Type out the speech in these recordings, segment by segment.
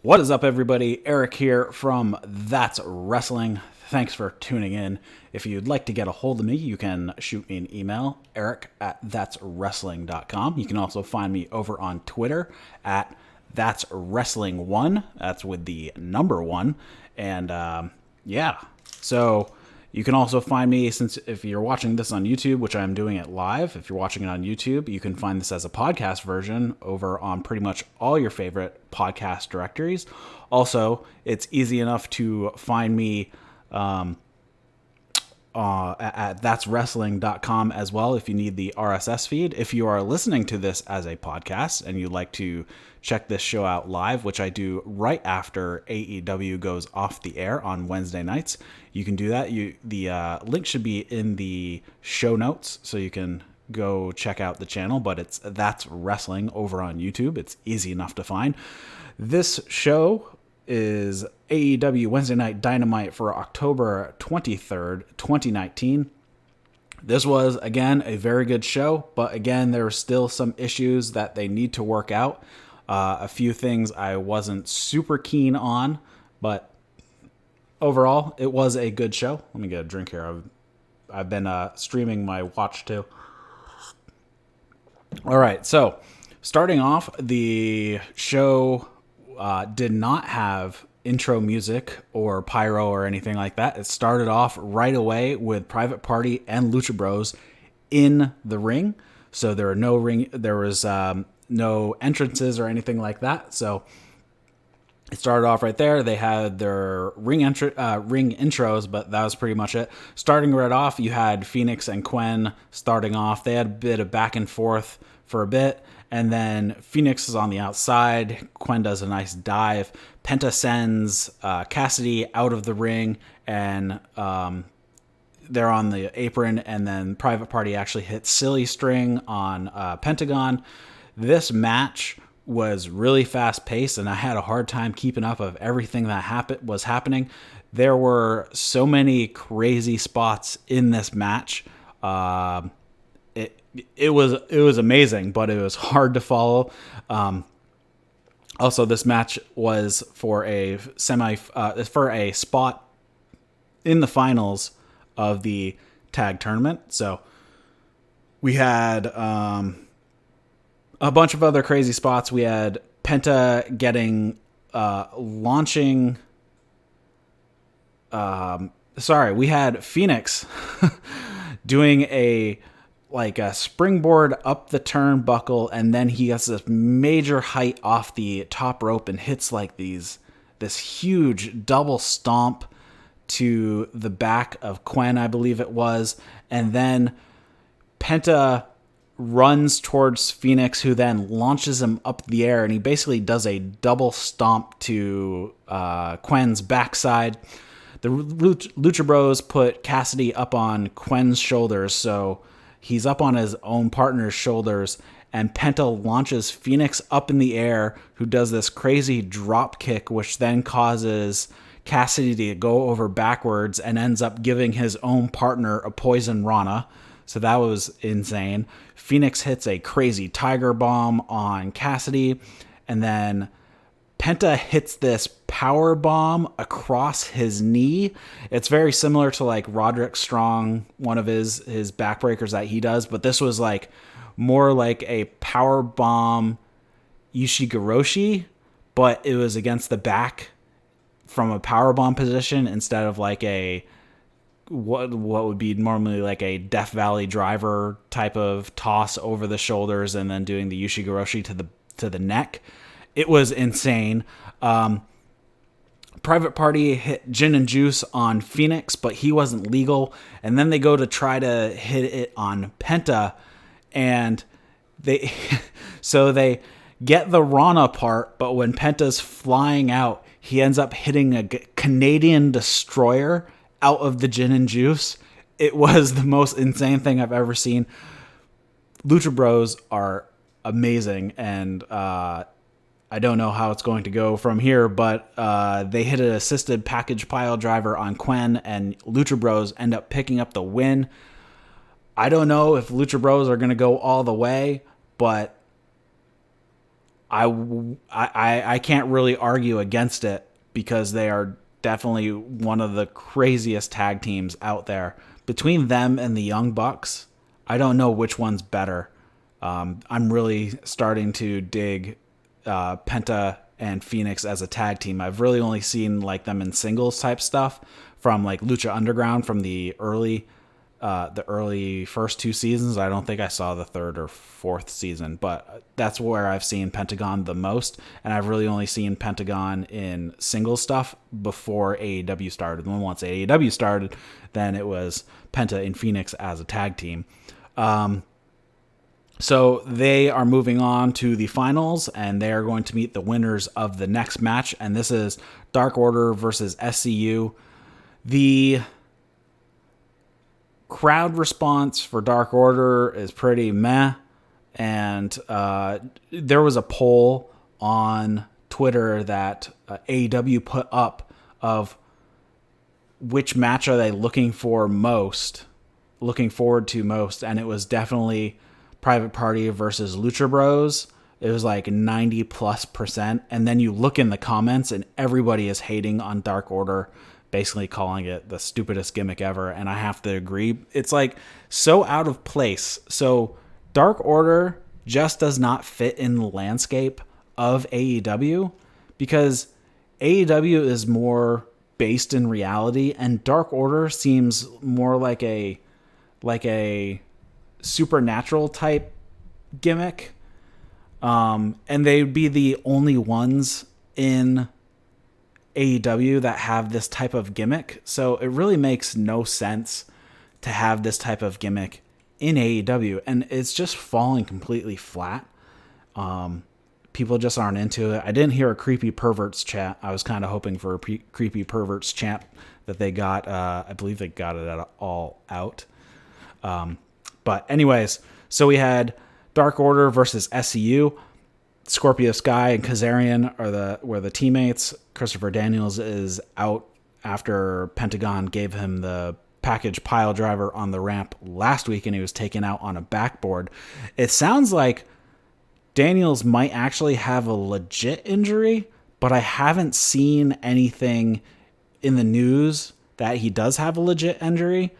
What is up, everybody? Eric here from That's Wrestling. Thanks for tuning in. If you'd like to get a hold of me, you can shoot me an email, eric@thatswrestling.com. You can also find me over on Twitter at thatswrestling1. That's with the number 1. And so you can also find me, since if you're watching this on YouTube, which I'm doing it live, if you're watching it on YouTube, you can find this as a podcast version over on pretty much all your favorite podcast directories. Also, it's easy enough to find me at thatswrestling.com as well if you need the RSS feed. If you are listening to this as a podcast and you'd like to check this show out live, which I do right after AEW goes off the air on Wednesday nights, you can do that. The link should be in the show notes, so you can go check out the channel, but it's That's Wrestling over on YouTube. It's easy enough to find. This show is AEW Wednesday Night Dynamite for October 23rd, 2019. This was, again, a very good show, but again, there are still some issues that they need to work out. A few things I wasn't super keen on, but overall, it was a good show. Let me get a drink here. I've been streaming my watch too. All right, so starting off, the show did not have intro music or pyro or anything like that. It started off right away with Private Party and Lucha Bros in the ring. So there was no entrances or anything like that. So it started off right there. They had their ring intros, but that was pretty much it. Starting right off, you had Phoenix and Quen starting off. They had a bit of back and forth for a bit, and then Phoenix is on the outside. Quen does a nice dive. Penta sends Cassidy out of the ring, and they're on the apron, and then Private Party actually hits Silly String on Pentagon. This match was really fast-paced, and I had a hard time keeping up of everything that was happening. There were so many crazy spots in this match. It was amazing, but it was hard to follow. Also, this match was for a spot in the finals of the tag tournament. So we had a bunch of other crazy spots. We had Penta we had Phoenix doing a springboard up the turnbuckle, and then he gets this major height off the top rope and hits this huge double stomp to the back of Quen, I believe it was. And then Penta runs towards Phoenix, who then launches him up the air, and he basically does a double stomp to Quen's backside. The Lucha Bros put Cassidy up on Quen's shoulders, so he's up on his own partner's shoulders, and Penta launches Phoenix up in the air, who does this crazy drop kick, which then causes Cassidy to go over backwards and ends up giving his own partner a poison Rana. So that was insane. Phoenix hits a crazy tiger bomb on Cassidy, and then Penta hits this power bomb across his knee. It's very similar to Roderick Strong, one of his backbreakers that he does, but this was more like a power bomb Ushigoroshi, but it was against the back from a power bomb position instead of what would be normally a Death Valley driver type of toss over the shoulders and then doing the Ushigoroshi to the neck. It was insane. Private Party hit Gin and Juice on Phoenix, but he wasn't legal. And then they go to try to hit it on Penta, and they get the Rana part, but when Penta's flying out, he ends up hitting a Canadian destroyer out of the Gin and Juice. It was the most insane thing I've ever seen. Lucha Bros are amazing, and I don't know how it's going to go from here, but they hit an assisted package pile driver on Quen, and Lucha Bros end up picking up the win. I don't know if Lucha Bros are going to go all the way, but I can't really argue against it because they are definitely one of the craziest tag teams out there. Between them and the Young Bucks, I don't know which one's better. I'm really starting to dig Penta and Phoenix as a tag team. I've really only seen like them in singles type stuff from like Lucha Underground from the early first two seasons. I don't think I saw the third or fourth season, but that's where I've seen Pentagon the most. And I've really only seen Pentagon in single stuff before AEW started. And once AEW started, then it was Penta and Phoenix as a tag team. So they are moving on to the finals, and they are going to meet the winners of the next match. And this is Dark Order versus SCU. The crowd response for Dark Order is pretty meh. And there was a poll on Twitter that AEW put up of which match are they looking forward to most. And it was definitely Private Party versus Lucha Bros. It was like 90+%. And then you look in the comments and everybody is hating on Dark Order, basically calling it the stupidest gimmick ever. And I have to agree. It's like so out of place. So Dark Order just does not fit in the landscape of AEW because AEW is more based in reality and Dark Order seems more like a supernatural type gimmick. And they'd be the only ones in AEW that have this type of gimmick. So it really makes no sense to have this type of gimmick in AEW. And it's just falling completely flat. People just aren't into it. I didn't hear a Creepy Perverts chant. I was kind of hoping for a Creepy Perverts chant that they got. I believe they got it at All Out. But anyways, so we had Dark Order versus SCU. Scorpio Sky and Kazarian were the teammates. Christopher Daniels is out after Pentagon gave him the package pile driver on the ramp last week and he was taken out on a backboard. It sounds like Daniels might actually have a legit injury, but I haven't seen anything in the news that he does have a legit injury.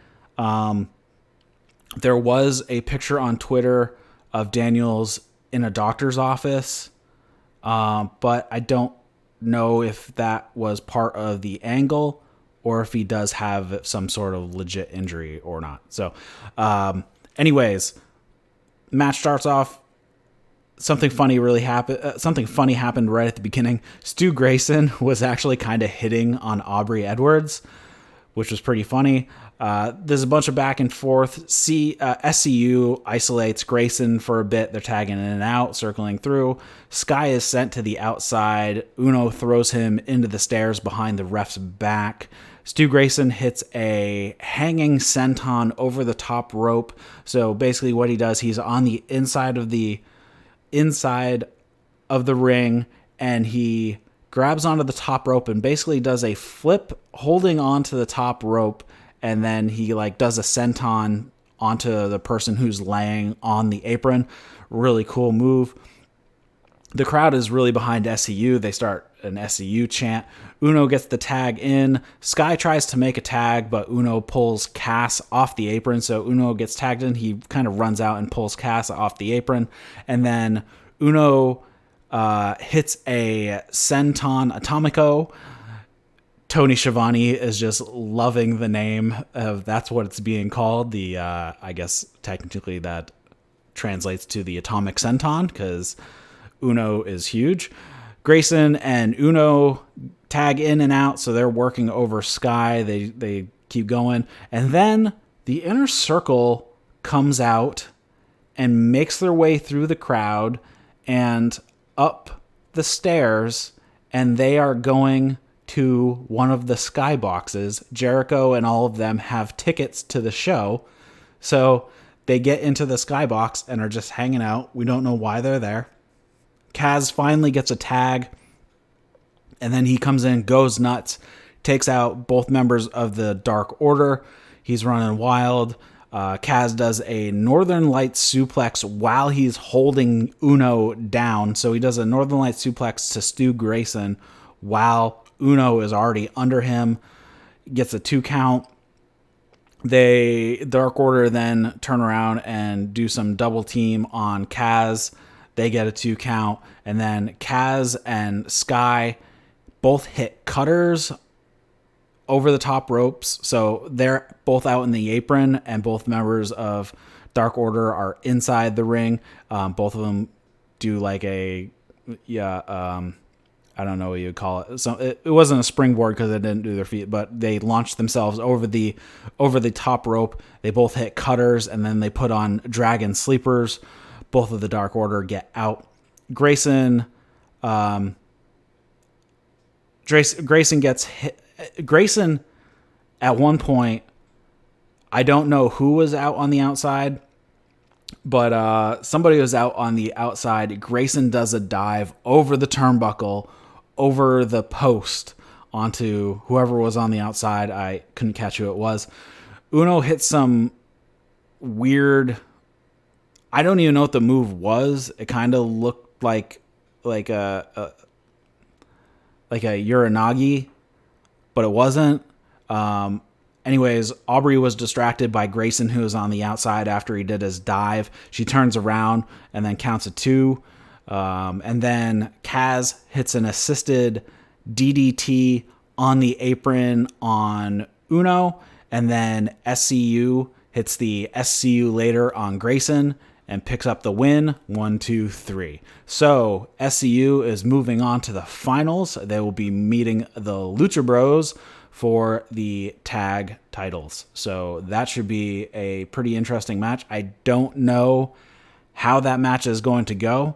There was a picture on Twitter of Daniels in a doctor's office, but I don't know if that was part of the angle or if he does have some sort of legit injury or not. So, anyways, match starts off. Something funny happened right at the beginning. Stu Grayson was actually kind of hitting on Aubrey Edwards, which was pretty funny. There's a bunch of back and forth. SCU isolates Grayson for a bit. They're tagging in and out, circling through. Sky is sent to the outside. Uno throws him into the stairs behind the ref's back. Stu Grayson hits a hanging senton over the top rope. So basically what he does, he's on the inside of the ring and he grabs onto the top rope and basically does a flip holding onto the top rope. And then he like does a senton onto the person who's laying on the apron. Really cool move. The crowd is really behind SCU. They start an SCU chant. Uno gets the tag in. Sky tries to make a tag, but Uno pulls Cass off the apron. So Uno gets tagged in. He kind of runs out and pulls Cass off the apron. And then Uno hits a senton atomico. Tony Schiavone is just loving the name of that's what it's being called. The I guess technically that translates to the atomic senton because Uno is huge. Grayson and Uno tag in and out, so they're working over Sky. They keep going, and then the Inner Circle comes out and makes their way through the crowd and up the stairs, and they are going to one of the Sky boxes. Jericho and all of them have tickets to the show, so they get into the Sky box and are just hanging out. We don't know why they're there. Kaz finally gets a tag, and then he comes in, goes nuts, takes out both members of the Dark Order. He's running wild. Kaz does a Northern Lights suplex while he's holding Uno down. So he does a Northern Lights suplex to Stu Grayson while Uno is already under him. Gets a 2 count. Dark Order then turn around and do some double team on Kaz. They get a 2 count. And then Kaz and Sky both hit cutters over the top ropes. So they're both out in the apron, and both members of Dark Order are inside the ring. Both of them do like I don't know what you'd call it. So it wasn't a springboard because they didn't do their feet, but they launched themselves over the top rope. They both hit cutters, and then they put on dragon sleepers. Both of the Dark Order get out. Grayson gets hit. Grayson, at one point, I don't know who was out on the outside, but somebody was out on the outside. Grayson does a dive over the turnbuckle, over the post, onto whoever was on the outside. I couldn't catch who it was. Uno hit some weird... I don't even know what the move was. It kind of looked like a Uranagi, but it wasn't. Anyways, Aubrey was distracted by Grayson, who was on the outside after he did his dive. She turns around and then counts a 2. And then Kaz hits an assisted DDT on the apron on Uno. And then SCU hits the SCU later on Grayson and picks up the win. 1, 2, 3. So SCU is moving on to the finals. They will be meeting the Lucha Bros for the tag titles. So that should be a pretty interesting match. I don't know how that match is going to go.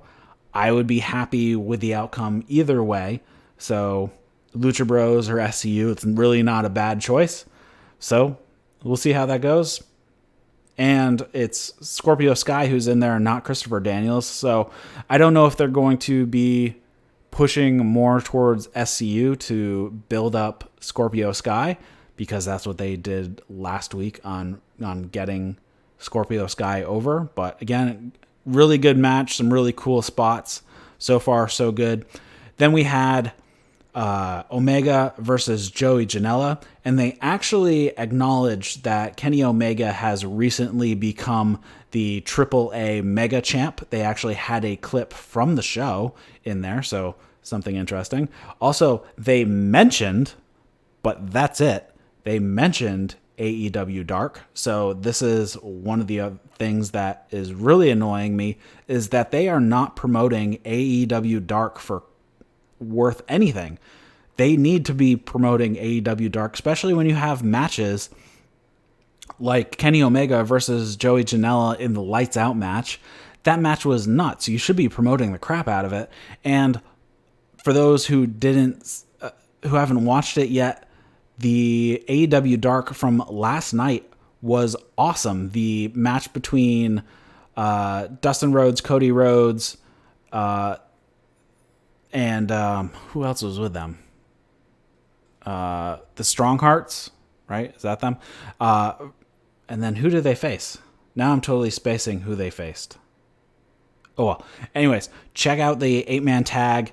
I would be happy with the outcome either way. So Lucha Bros or SCU, it's really not a bad choice. So we'll see how that goes. And it's Scorpio Sky who's in there, not Christopher Daniels. So I don't know if they're going to be pushing more towards SCU to build up Scorpio Sky, because that's what they did last week on getting Scorpio Sky over. But again, really good match, some really cool spots. So far, so good. Then we had Omega versus Joey Janela, and they actually acknowledged that Kenny Omega has recently become the AAA Mega Champ. They actually had a clip from the show in there, so something interesting. Also, they mentioned, but that's it, they mentioned AEW Dark. So this is one of the things that is really annoying me, is that they are not promoting AEW Dark for worth anything. They need to be promoting AEW Dark, especially when you have matches like Kenny Omega versus Joey Janela in the Lights Out match. That match was nuts. You should be promoting the crap out of it. And for those who who haven't watched it yet, the AEW Dark from last night was awesome. The match between Dustin Rhodes, Cody Rhodes, and who else was with them? The Strong Hearts, right? Is that them? And then who did they face? Now I'm totally spacing who they faced. Oh, well. Anyways, check out the 8-man tag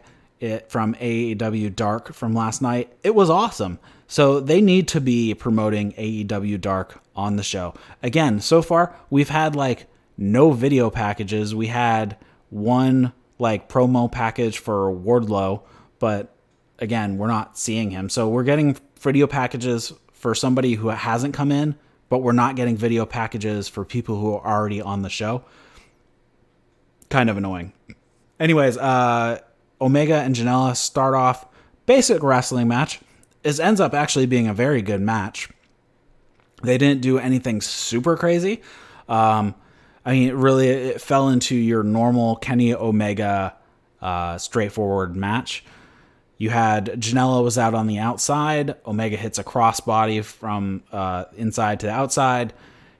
from AEW Dark from last night. It was awesome. So they need to be promoting AEW Dark on the show. Again, so far, we've had like no video packages. We had one like promo package for Wardlow, but again, we're not seeing him. So we're getting video packages for somebody who hasn't come in, but we're not getting video packages for people who are already on the show. Kind of annoying. Anyways, Omega and Janela start off basic wrestling match. It ends up actually being a very good match. They didn't do anything super crazy. I mean, it fell into your normal Kenny Omega straightforward match. You had Janela was out on the outside. Omega hits a crossbody from inside to the outside.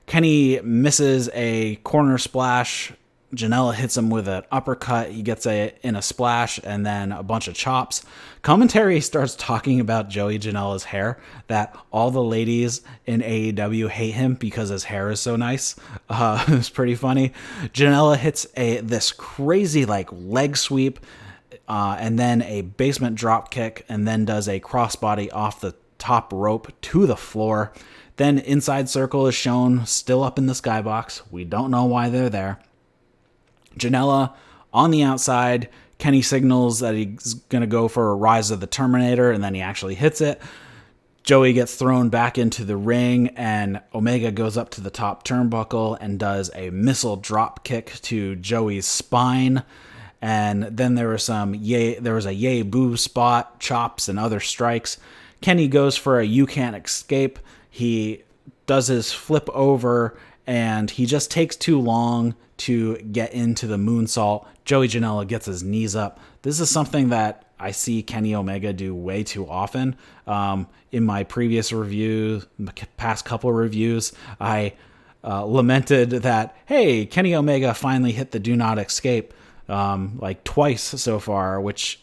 Kenny misses a corner splash Janela hits him with an uppercut. He gets in a splash and then a bunch of chops. Commentary starts talking about Joey Janela's hair, that all the ladies in AEW hate him because his hair is so nice. It's pretty funny. Janela hits this crazy leg sweep and then a basement drop kick and then does a crossbody off the top rope to the floor. Then Inside Circle is shown still up in the skybox. We don't know why they're there. Janela on the outside. Kenny signals that he's going to go for a Rise of the Terminator, and then he actually hits it. Joey gets thrown back into the ring, and Omega goes up to the top turnbuckle and does a missile drop kick to Joey's spine. And then there was a yay boo spot, chops, and other strikes. Kenny goes for a you can't escape. He does his flip over, and he just takes too long to get into the moonsault. Joey Janela gets his knees up. This is something that I see Kenny Omega do way too often. In my previous review, past couple reviews, I lamented that, hey, Kenny Omega finally hit the do not escape twice so far, which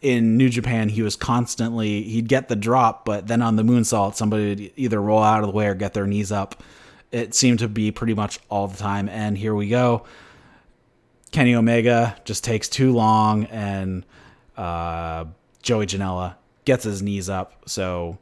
in New Japan, he'd get the drop, but then on the moonsault, somebody would either roll out of the way or get their knees up. It seemed to be pretty much all the time, and here we go. Kenny Omega just takes too long, and Joey Janela gets his knees up, so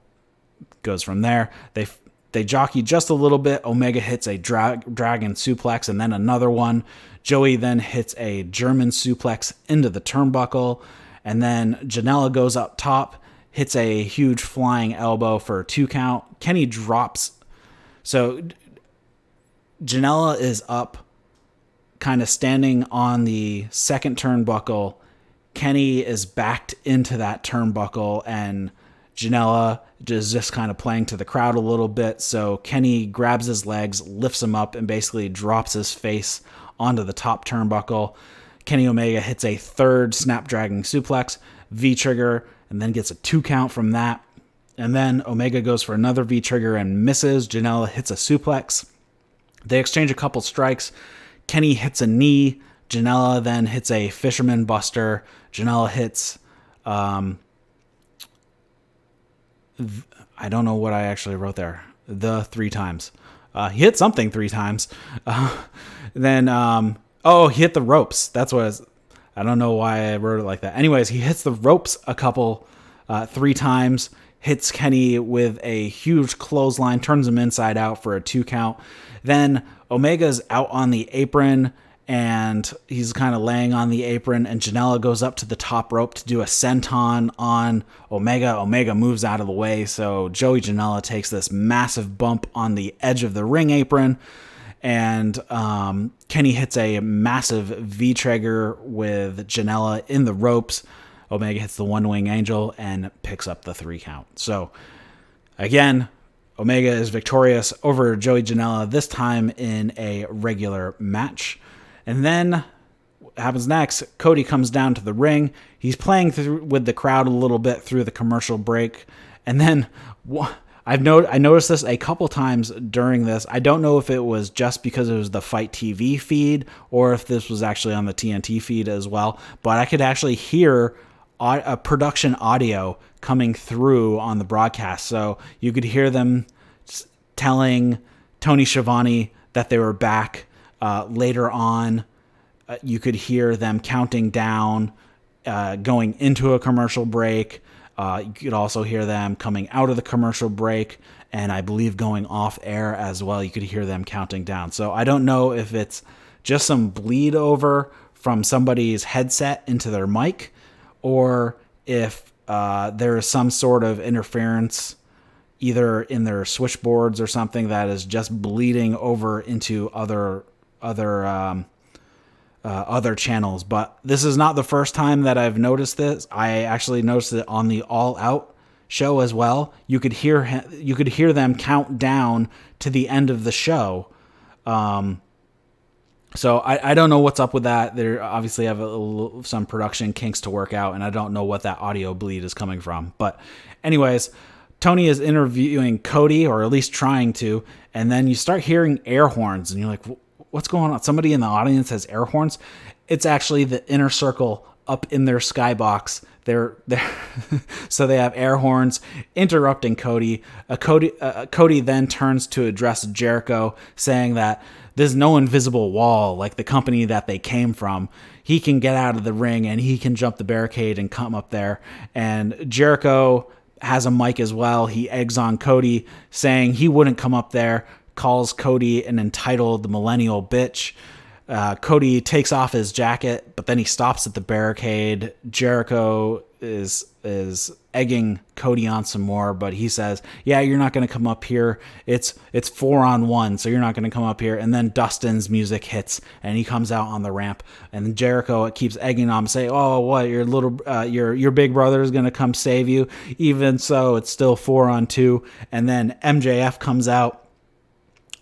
goes from there. They jockey just a little bit. Omega hits a dragon suplex and then another one. Joey then hits a German suplex into the turnbuckle, and then Janela goes up top, hits a huge flying elbow for a 2 count. Kenny drops. So Janela is up, kind of standing on the second turnbuckle. Kenny is backed into that turnbuckle, and Janela is just kind of playing to the crowd a little bit. So Kenny grabs his legs, lifts him up, and basically drops his face onto the top turnbuckle. Kenny Omega hits a third Snapdragon suplex, V-trigger, and then gets a 2 count from that. And then Omega goes for another V-trigger and misses. Janela hits a suplex. They exchange a couple strikes. Kenny hits a knee. Janela then hits a Fisherman Buster. Janela hits... I don't know what I actually wrote there. The 3 times. He hit something 3 times. He hit the ropes. That's what it is. I don't know why I wrote it like that. Anyways, he hits the ropes a couple, 3 times. Hits Kenny with a huge clothesline. Turns him inside out for a 2 count. Then Omega's out on the apron, and he's kind of laying on the apron, and Janela goes up to the top rope to do a senton on Omega. Omega moves out of the way, so Joey Janela takes this massive bump on the edge of the ring apron, and Kenny hits a massive V-trigger with Janela in the ropes. Omega hits the one-wing angel and picks up the 3 count. So, again, Omega is victorious over Joey Janela, this time in a regular match. And then what happens next, Cody comes down to the ring. He's playing with the crowd a little bit through the commercial break. And then I noticed this a couple times during this. I don't know if it was just because it was the Fight TV feed or if this was actually on the TNT feed as well. But I could actually hear a production audio coming through on the broadcast. So you could hear them telling Tony Schiavone that they were back. Later on, you could hear them counting down, going into a commercial break. You could also hear them coming out of the commercial break, and I believe going off air as well. You could hear them counting down. So I don't know if it's just some bleed over from somebody's headset into their mic, or if there is some sort of interference either in their switchboards or something that is just bleeding over into other channels. But this is not the first time that I've noticed this. I actually noticed it on the All Out show as well. You could hear them count down to the end of the show. So I don't know what's up with that. They obviously have some production kinks to work out, and I don't know what that audio bleed is coming from. But anyways, Tony is interviewing Cody, or at least trying to, and then you start hearing air horns, and you're like, what's going on? Somebody in the audience has air horns. It's actually the Inner Circle up in their skybox. They're so they have air horns interrupting Cody. Cody then turns to address Jericho, saying that there's no invisible wall like the company that they came from. He can get out of the ring and he can jump the barricade and come up there. And Jericho has a mic as well. He eggs on Cody, saying he wouldn't come up there, calls Cody an entitled millennial bitch. Cody takes off his jacket, but then he stops at the barricade. Jericho is egging Cody on some more, but he says, yeah, you're not going to come up here. It's 4-on-1, so you're not going to come up here. And then Dustin's music hits, and he comes out on the ramp. And Jericho keeps egging on him, say, oh, what, your big brother is going to come save you. Even so, it's still 4-on-2. And then MJF comes out.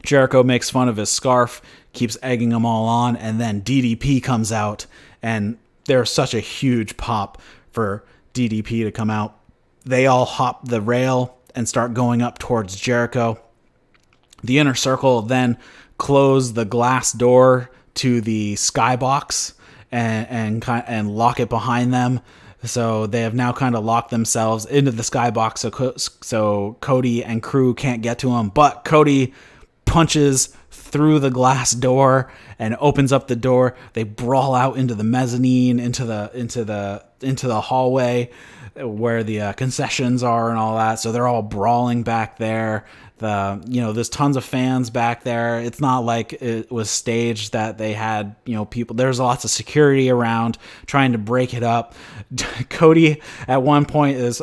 Jericho makes fun of his scarf, keeps egging them all on, and then DDP comes out, and there's such a huge pop for DDP to come out. They all hop the rail and start going up towards Jericho. The Inner Circle then close the glass door to the skybox and lock it behind them. So they have now kind of locked themselves into the skybox, so Cody and crew can't get to him. But Cody punches through the glass door and opens up the door. They brawl out into the mezzanine, into the hallway where the concessions are and all that. So they're all brawling back there. There's tons of fans back there. It's not like it was staged that they had, people. There's lots of security around trying to break it up. Cody at one point is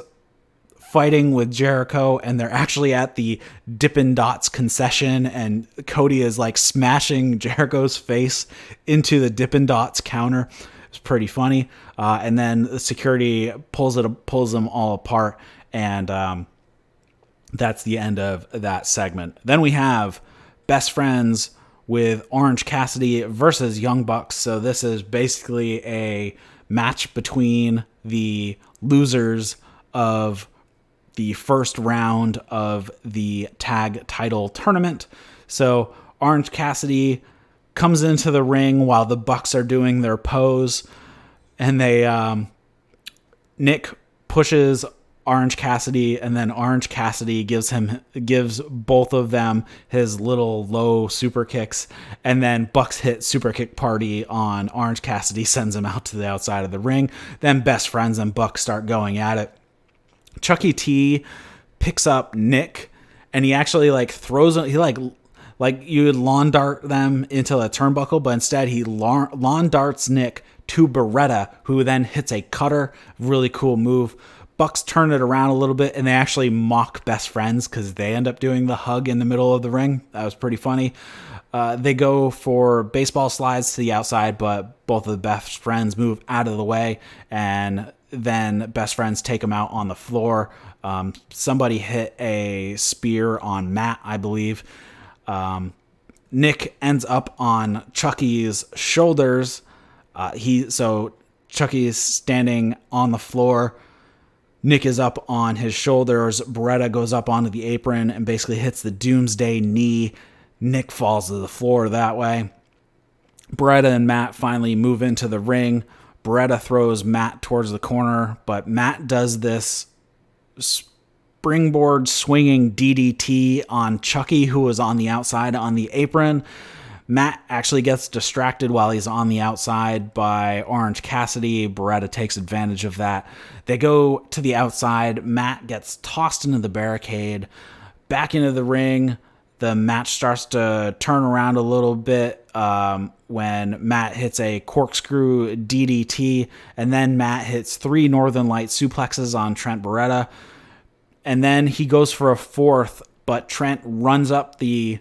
fighting with Jericho, and they're actually at the Dippin' Dots concession, and Cody is like smashing Jericho's face into the Dippin' Dots counter. It's pretty funny. And then the security pulls them all apart, and that's the end of that segment. Then we have Best Friends with Orange Cassidy versus Young Bucks. So this is basically a match between the losers of the first round of the tag title tournament. So Orange Cassidy comes into the ring while the Bucks are doing their pose, and Nick pushes Orange Cassidy, and then Orange Cassidy gives both of them his little low super kicks, and then Bucks hit super kick party on Orange Cassidy, sends him out to the outside of the ring. Then Best Friends and Bucks start going at it. Chucky T picks up Nick, and he actually throws him. He you would lawn dart them into a turnbuckle, but instead he lawn darts Nick to Beretta, who then hits a cutter. Really cool move. Bucks turn it around a little bit, and they actually mock Best Friends because they end up doing the hug in the middle of the ring. That was pretty funny. They go for baseball slides to the outside, but both of the Best Friends move out of the way, and then Best Friends take him out on the floor. Somebody hit a spear on Matt, I believe. Nick ends up on Chucky's shoulders. So Chucky is standing on the floor. Nick is up on his shoulders. Beretta goes up onto the apron and basically hits the Doomsday knee. Nick falls to the floor that way. Beretta and Matt finally move into the ring. Beretta throws Matt towards the corner, but Matt does this springboard swinging DDT on Chucky, who was on the outside on the apron. Matt actually gets distracted while he's on the outside by Orange Cassidy. Beretta takes advantage of that. They go to the outside. Matt gets tossed into the barricade. Back into the ring. The match starts to turn around a little bit when Matt hits a corkscrew DDT, and then Matt hits 3 Northern Light suplexes on Trent Beretta. And then he goes for a fourth, but Trent runs up the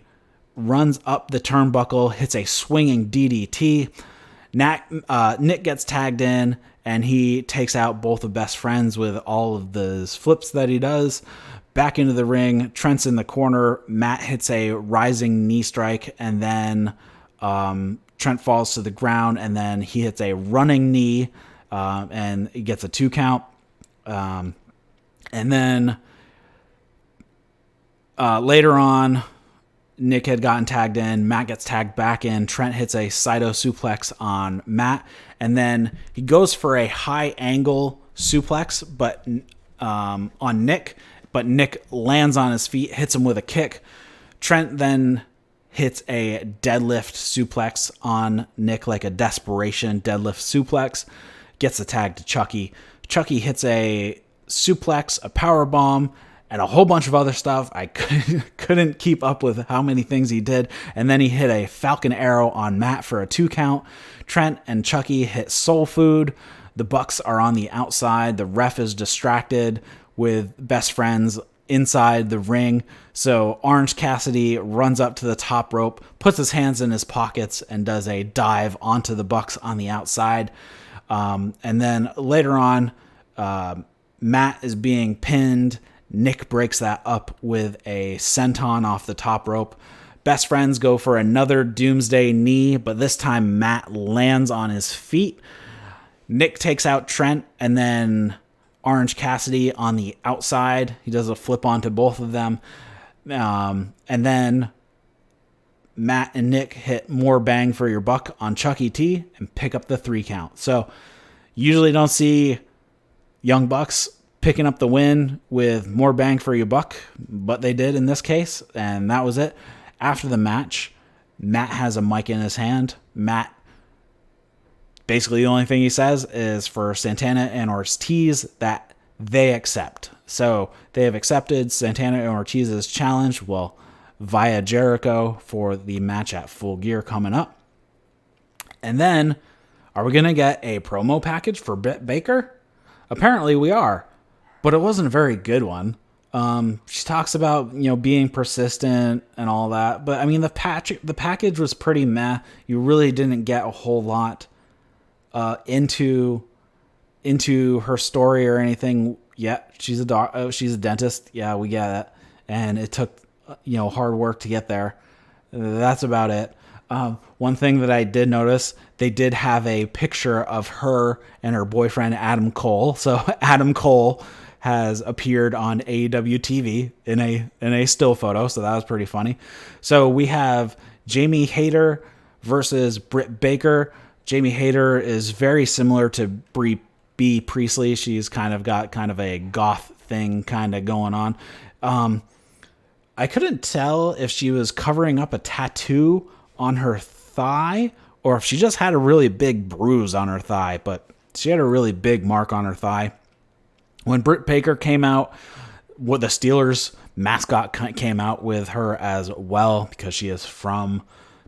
turnbuckle, hits a swinging DDT. Nick gets tagged in, and he takes out both of Best Friends with all of the flips that he does. Back into the ring, Trent's in the corner. Matt hits a rising knee strike, and then Trent falls to the ground, and then he hits a running knee, and he gets a 2 count. And then later on, Nick had gotten tagged in. Matt gets tagged back in. Trent hits a Saito suplex on Matt. And then he goes for a high angle suplex but on Nick. But Nick lands on his feet, hits him with a kick. Trent then hits a deadlift suplex on Nick, like a desperation deadlift suplex. Gets the tag to Chucky. Chucky hits a suplex, a power bomb, and a whole bunch of other stuff. I couldn't keep up with how many things he did. And then he hit a Falcon Arrow on Matt for a 2 count. Trent and Chucky hit Soul Food. The Bucks are on the outside. The ref is distracted with Best Friends inside the ring. So Orange Cassidy runs up to the top rope, puts his hands in his pockets, and does a dive onto the Bucks on the outside. And then later on, Matt is being pinned. Nick breaks that up with a senton off the top rope. Best Friends go for another Doomsday knee, but this time Matt lands on his feet. Nick takes out Trent, and then Orange Cassidy on the outside. He does a flip onto both of them. And then Matt and Nick hit More Bang for Your Buck on Chucky T and pick up the 3 count. So usually don't see Young Bucks picking up the win with More Bang for Your Buck, but they did in this case, and that was it. After the match, Matt has a mic in his hand. Matt, basically the only thing he says is for Santana and Ortiz that they accept. So they have accepted Santana and Ortiz's challenge, well, via Jericho for the match at Full Gear coming up. And then, are we going to get a promo package for Britt Baker? Apparently we are, but it wasn't a very good one. She talks about, being persistent and all that, but I mean, the package was pretty meh. You really didn't get a whole lot into her story or anything yet. She's a dentist. Yeah, we get it. And it took, hard work to get there. That's about it. One thing that I did notice, they did have a picture of her and her boyfriend, Adam Cole. So Adam Cole has appeared on AEW TV in a still photo. So that was pretty funny. So we have Jamie Hayter versus Britt Baker. Jamie Hayter is very similar to Bea Priestley. She's kind of got a goth thing kind of going on. I couldn't tell if she was covering up a tattoo on her thigh or if she just had a really big bruise on her thigh, but she had a really big mark on her thigh. When Britt Baker came out, the Steelers mascot came out with her as well because she is from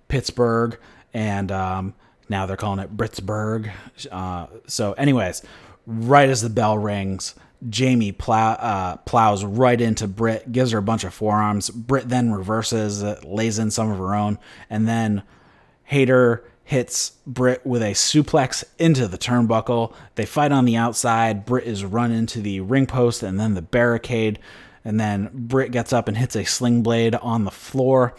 Pittsburgh, and now they're calling it Britsburg. So anyways, right as the bell rings, Jamie plows right into Britt, gives her a bunch of forearms. Britt then reverses it, lays in some of her own, and then Hayter hits Britt with a suplex into the turnbuckle. They fight on the outside. Britt is run into the ring post and then the barricade, and then Britt gets up and hits a sling blade on the floor.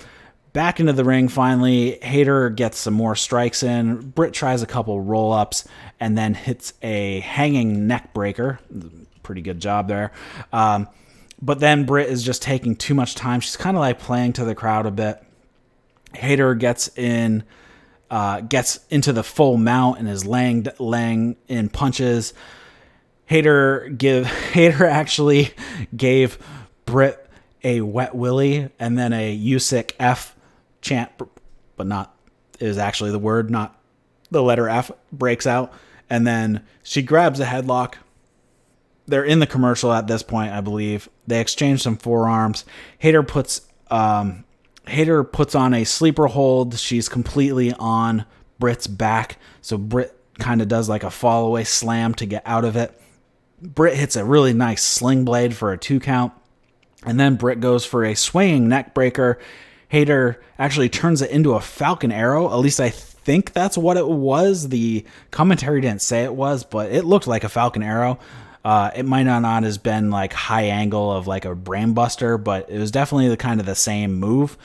Back into the ring finally. Hayter gets some more strikes in. Britt tries a couple roll-ups and then hits a hanging neck breaker. Pretty good job there. But then Britt is just taking too much time. She's kind of like playing to the crowd a bit. Hayter gets into the full mount and is laying in punches. Hayter actually gave Britt a wet willy and then a "you sick F" chant, but not, it was actually the word, not the letter F, breaks out. And then she grabs a headlock. They're in the commercial at this point, I believe. They exchange some forearms. Hayter puts on a sleeper hold. She's completely on Britt's back. So Britt kind of does like a fall away slam to get out of it. Britt hits a really nice sling blade for a 2 count. And then Britt goes for a swinging neck breaker. Hayter actually turns it into a Falcon Arrow. At least I think that's what it was. The commentary didn't say it was, but it looked like a Falcon Arrow. It might not have been like high angle of like a brain buster, but it was definitely the kind of the same move.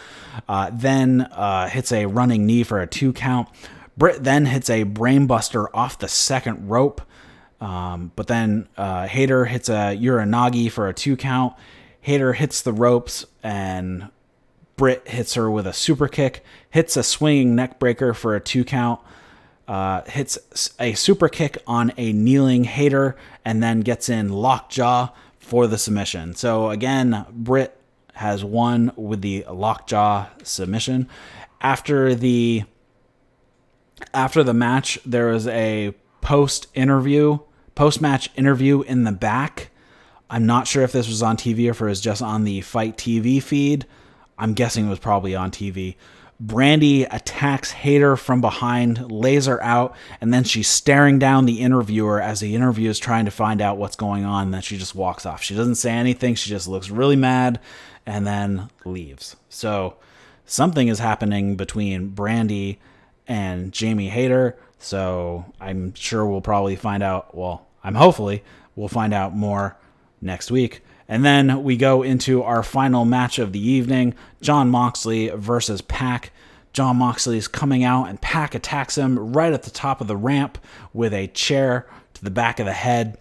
Then hits a running knee for a 2 count. Britt then hits a brain buster off the second rope. But then Hayter hits a Uranagi for a 2 count. Hayter hits the ropes and Britt hits her with a super kick, hits a swinging neck breaker for a 2 count, hits a super kick on a kneeling Hayter, and then gets in lockjaw for the submission. So again, Britt has won with the lockjaw submission. After the match, there was a post-match interview in the back. I'm not sure if this was on TV or if it was just on the Fight TV feed. I'm guessing it was probably on TV. Brandy attacks Hayter from behind, lays her out, and then she's staring down the interviewer as the interviewer is trying to find out what's going on, and then she just walks off. She doesn't say anything. She just looks really mad and then leaves. So something is happening between Brandy and Jamie Hayter, so I'm sure we'll probably find out, hopefully we'll find out more next week. And then we go into our final match of the evening, Jon Moxley versus Pac. Jon Moxley is coming out, and Pac attacks him right at the top of the ramp with a chair to the back of the head.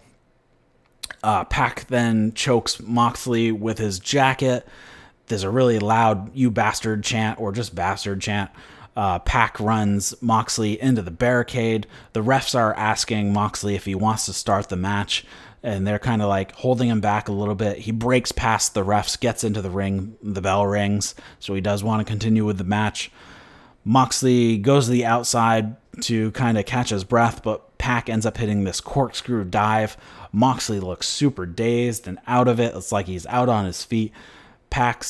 Pac then chokes Moxley with his jacket. There's a really loud "you bastard" chant, or just bastard chant. Pac runs Moxley into the barricade. The refs are asking Moxley if he wants to start the match, and they're kind of like holding him back a little bit. He breaks past the refs, gets into the ring, the bell rings, so he does want to continue with the match. Moxley goes to the outside to kind of catch his breath, but Pac ends up hitting this corkscrew dive. Moxley looks super dazed and out of it. It's like he's out on his feet. Pac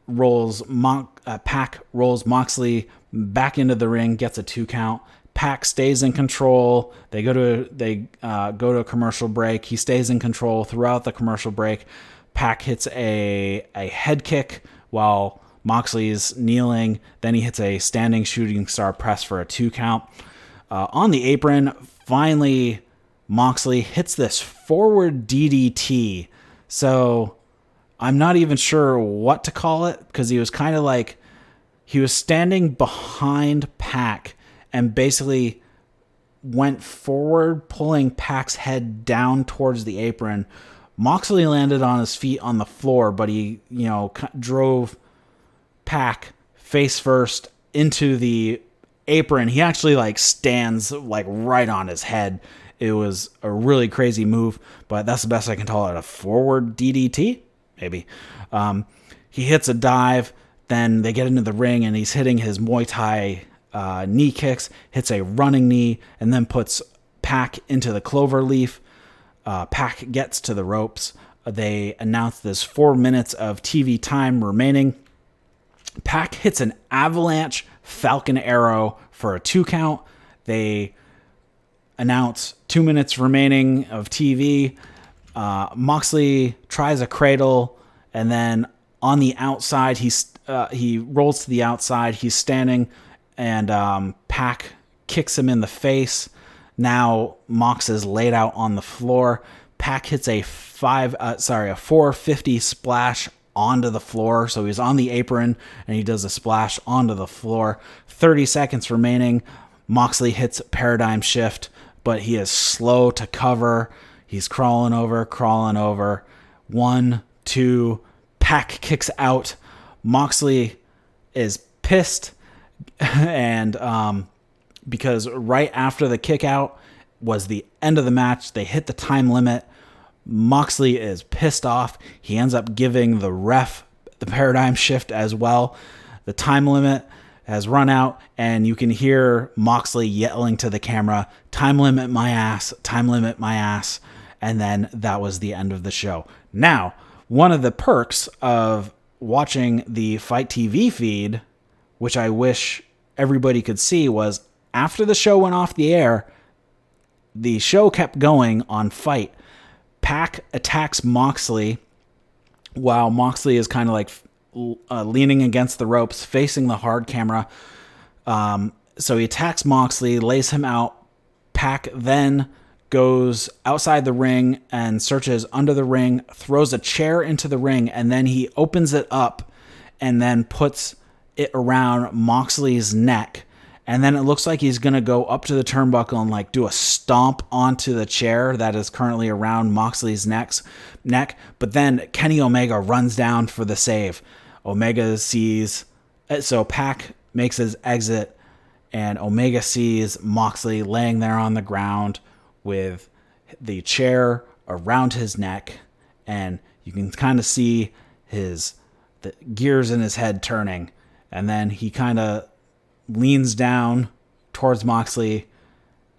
rolls Moxley back into the ring, gets a 2 count. Pac stays in control. They go to a commercial break. He stays in control throughout the commercial break. Pac hits a head kick while Moxley's kneeling. Then he hits a standing shooting star press for a 2 count. On the apron, finally, Moxley hits this forward DDT. So I'm not even sure what to call it, because he was kind of like, he was standing behind Pac and basically went forward, pulling Pac's head down towards the apron. Moxley landed on his feet on the floor, but he, drove Pac face first into the apron. He actually stands right on his head. It was a really crazy move, but that's the best I can call it. A forward DDT, maybe. He hits a dive, then they get into the ring, and he's hitting his Muay Thai knee kicks, hits a running knee, and then puts Pac into the clover leaf. Pac gets to the ropes. They announce there's 4 minutes of TV time remaining. Pac hits an avalanche Falcon Arrow for a 2 count. They announce 2 minutes remaining of TV. Moxley tries a cradle, and then on the outside, he rolls to the outside. He's standing, and Pac kicks him in the face. Now Mox is laid out on the floor. Pac hits a 450 splash onto the floor. So he's on the apron, and he does a splash onto the floor. 30 seconds remaining. Moxley hits Paradigm Shift, but he is slow to cover. He's crawling over. 1, 2, Pac kicks out. Moxley is pissed, and because right after the kick out was the end of the match, they hit the time limit. Moxley is pissed off. He ends up giving the ref the Paradigm Shift as well. The time limit has run out, and you can hear Moxley yelling to the camera, "Time limit my ass, time limit my ass." And then that was the end of the show. Now, one of the perks of watching the Fight TV feed, which I wish everybody could see, was after the show went off the air, the show kept going on Fight. Pac attacks Moxley while Moxley is kind of leaning against the ropes, facing the hard camera. So he attacks Moxley, lays him out. Pac then goes outside the ring and searches under the ring, throws a chair into the ring, and then he opens it up and then puts it around Moxley's neck. And then it looks like he's going to go up to the turnbuckle and do a stomp onto the chair that is currently around Moxley's neck. But then Kenny Omega runs down for the save. Omega sees So Pac makes his exit, and Omega sees Moxley laying there on the ground with the chair around his neck, and you can kind of see the gears in his head turning, and then he kind of leans down towards Moxley,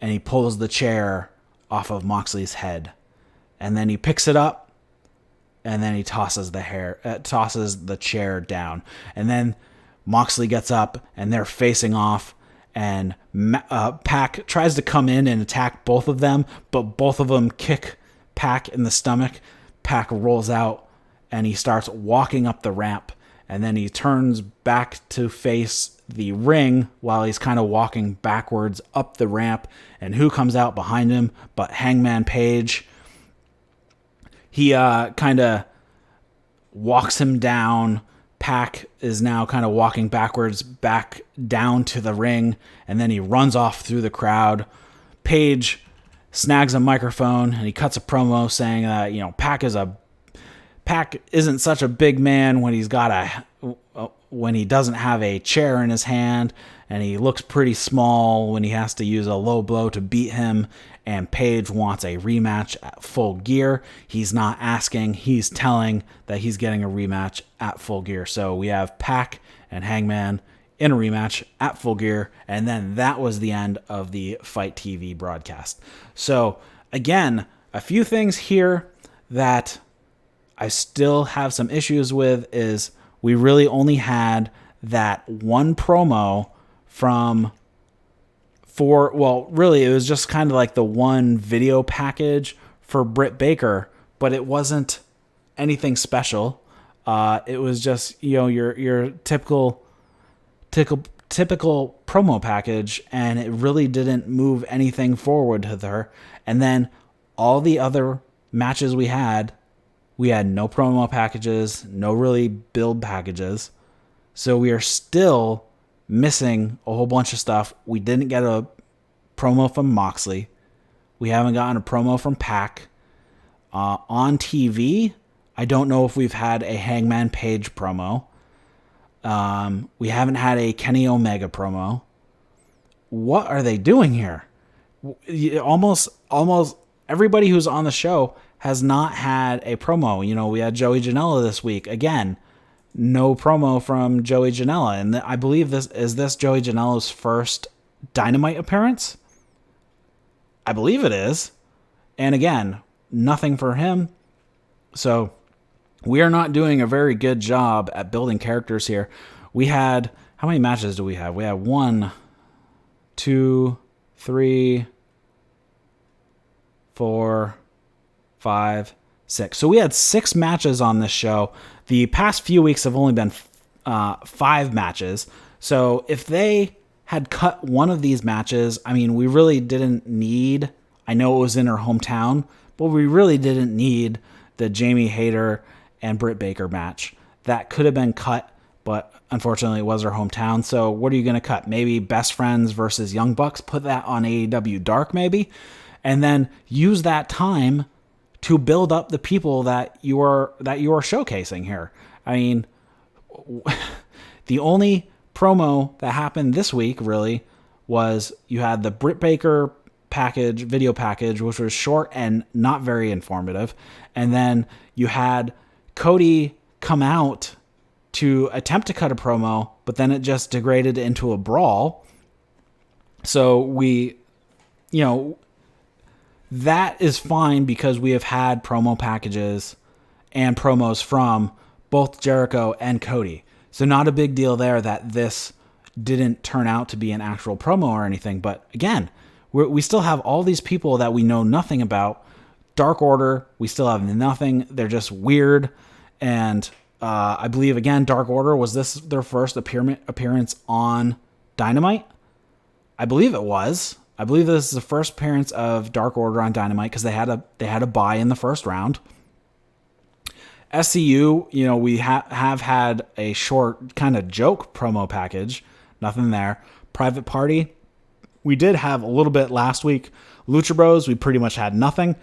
and he pulls the chair off of Moxley's head, and then he picks it up, and then he tosses the chair down, and then Moxley gets up, and they're facing off, and Pac tries to come in and attack both of them, but both of them kick Pac in the stomach. Pac rolls out, and he starts walking up the ramp, and then he turns back to face the ring while he's kind of walking backwards up the ramp, and who comes out behind him but Hangman Page. He kind of walks him down. Pac is now kind of walking backwards back down to the ring, and then he runs off through the crowd. Page snags a microphone, and he cuts a promo saying that, Pac isn't such a big man when when he doesn't have a chair in his hand, and he looks pretty small when he has to use a low blow to beat him, and Page wants a rematch at Full Gear. He's not asking, he's telling that he's getting a rematch at Full Gear. So we have Pac and Hangman in a rematch at Full Gear, and then that was the end of the Fight TV broadcast. So again, a few things here that I still have some issues with is we really only had that one promo really it was just kind of like the one video package for Britt Baker, but it wasn't anything special. It was just, your typical promo package, and it really didn't move anything forward with her. And then all the other matches we had no promo packages, no really build packages. So we are still missing a whole bunch of stuff. We didn't get a promo from Moxley. We haven't gotten a promo from Pac. On TV, I don't know if we've had a Hangman Page promo. We haven't had a Kenny Omega promo. What are they doing here? Almost everybody who's on the show has not had a promo. We had Joey Janela this week. Again, no promo from Joey Janela. And I believe this is Joey Janela's first Dynamite appearance? I believe it is. And again, nothing for him. So we are not doing a very good job at building characters here. We had, how many matches do we have? We have 1, 2, 3, 4, 5, 6. So we had 6 matches on this show. The past few weeks have only been 5 matches. So if they had cut one of these matches, we really didn't need, I know it was in her hometown, but we really didn't need the Jamie Hayter and Britt Baker match. That could have been cut, but unfortunately it was her hometown. So what are you going to cut? Maybe Best Friends versus Young Bucks? Put that on AEW Dark maybe? And then use that time to build up the people that you are showcasing here. The only promo that happened this week really was you had the Britt Baker video package, which was short and not very informative, and then you had Cody come out to attempt to cut a promo, but then it just degraded into a brawl. So that is fine because we have had promo packages and promos from both Jericho and Cody. So not a big deal there that this didn't turn out to be an actual promo or anything. But again, we still have all these people that we know nothing about. Dark Order, we still have nothing. They're just weird. And I believe, again, Dark Order, was this their first appearance on Dynamite? I believe it was. I believe this is the first appearance of Dark Order on Dynamite because they had a bye in the first round. SCU, we have had a short kind of joke promo package. Nothing there. Private Party, we did have a little bit last week. Lucha Bros, we pretty much had nothing.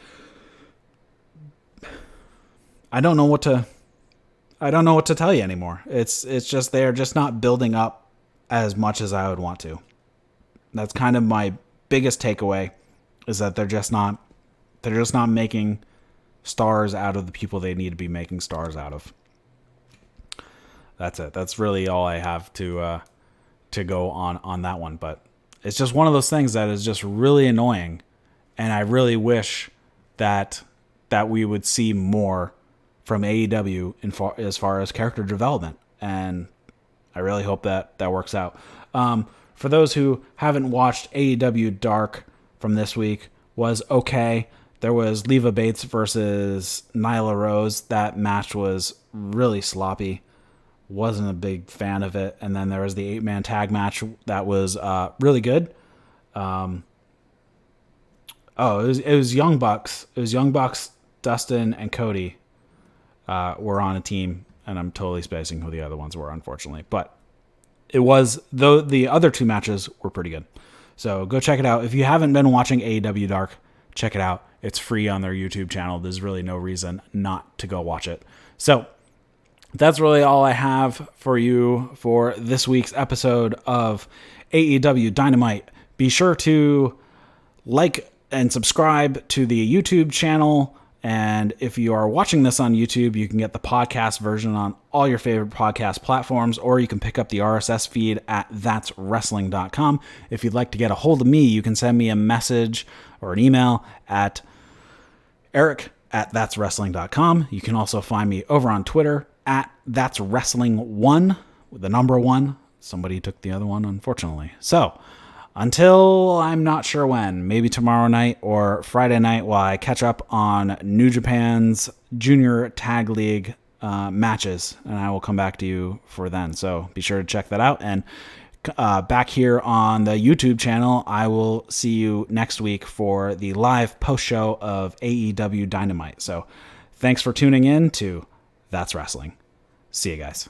I don't know what to I don't know what to tell you anymore. It's just they're just not building up as much as I would want to. That's kind of my biggest takeaway, is that they're just not making stars out of the people they need to be making stars out of. That's it. That's really all I have to go on that one. But it's just one of those things that is just really annoying, and I really wish that we would see more from AEW as far as character development, and I really hope that works out. For those who haven't watched, AEW Dark from this week was okay. There was Leva Bates versus Nyla Rose. That match was really sloppy. Wasn't a big fan of it. And then there was the 8-man tag match that was really good. It was Young Bucks. It was Young Bucks, Dustin, and Cody were on a team, and I'm totally spacing who the other ones were, unfortunately. But it was, though, the other two matches were pretty good. So go check it out. If you haven't been watching AEW Dark, check it out. It's free on their YouTube channel. There's really no reason not to go watch it. So that's really all I have for you for this week's episode of AEW Dynamite. Be sure to like and subscribe to the YouTube channel. And if you are watching this on YouTube, you can get the podcast version on all your favorite podcast platforms, or you can pick up the RSS feed at thatswrestling.com. If you'd like to get a hold of me, you can send me a message or an email at eric@thatswrestling.com. You can also find me over on Twitter at thatswrestling1 with the number 1. Somebody took the other one, unfortunately. So until I'm not sure when, maybe tomorrow night or Friday night, while I catch up on New Japan's Junior Tag League matches, and I will come back to you for then. So be sure to check that out. And back here on the YouTube channel, I will see you next week for the live post show of AEW Dynamite. So thanks for tuning in to That's Wrestling. See you guys.